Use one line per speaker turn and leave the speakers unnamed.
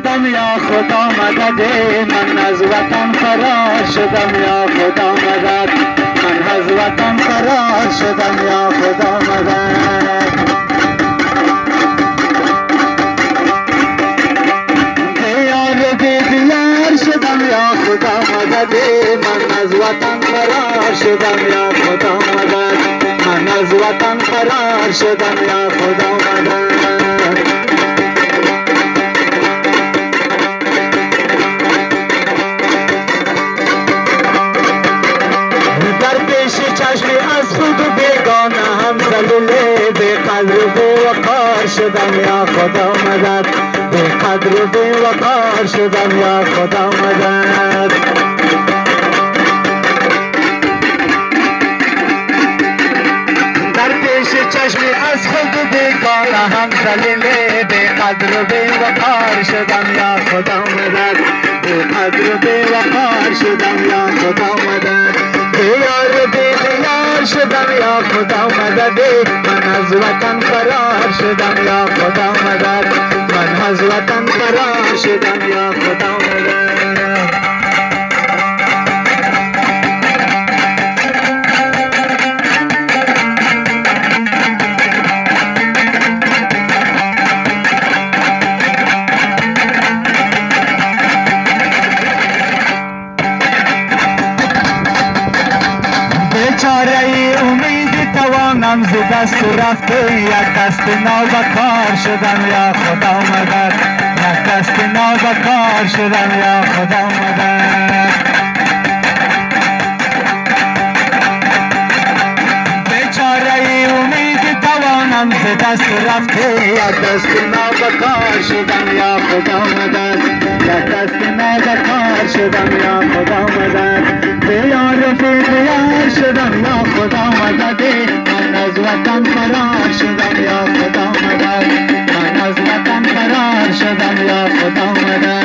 شدم یا خدا مدد، من از وطن فرار شدم یا خدا مدد، من از وطن فرار شدم یا خدا مدد. دیار دیار شدم یا خدا مدد، من از وطن فرار شدم یا خدا مدد، من از وطن فرار شدم یا خدا مدد. از خود بیگانه هم ذلیل، بی قدر و بی وقار شدم یا خدا مدد، بی قدر و بی وقار شدم یا خدا مدد. در پیش چشم از خود بیگانه هم ذلیل، بی قدر و بی وقار شدم یا خدا مدد، بی قدر و بی وقار شدم یا خدا مدد. دیار دیار شدم یا خدا مدد، من از وطن فرار شدم یا خدا مدد، من از وطن فرار شدم یا خدا مدد. بیچاره امید توانم ز دست رفته، یک دست نابکار شدم یا خدا مدد، یک دست نابکار شدم یا خدا مدد. بیچاره امید توانم ز دست رفته، یک دست نابکار شدم یا خدا مدد، یک دست نابکار شدم یا خدا مدد. دیار دیار شدم یا خدا مدد، من از وطن فرار شدم یا خدا مدد، من از وطن فرار شدم یا خدا مدد.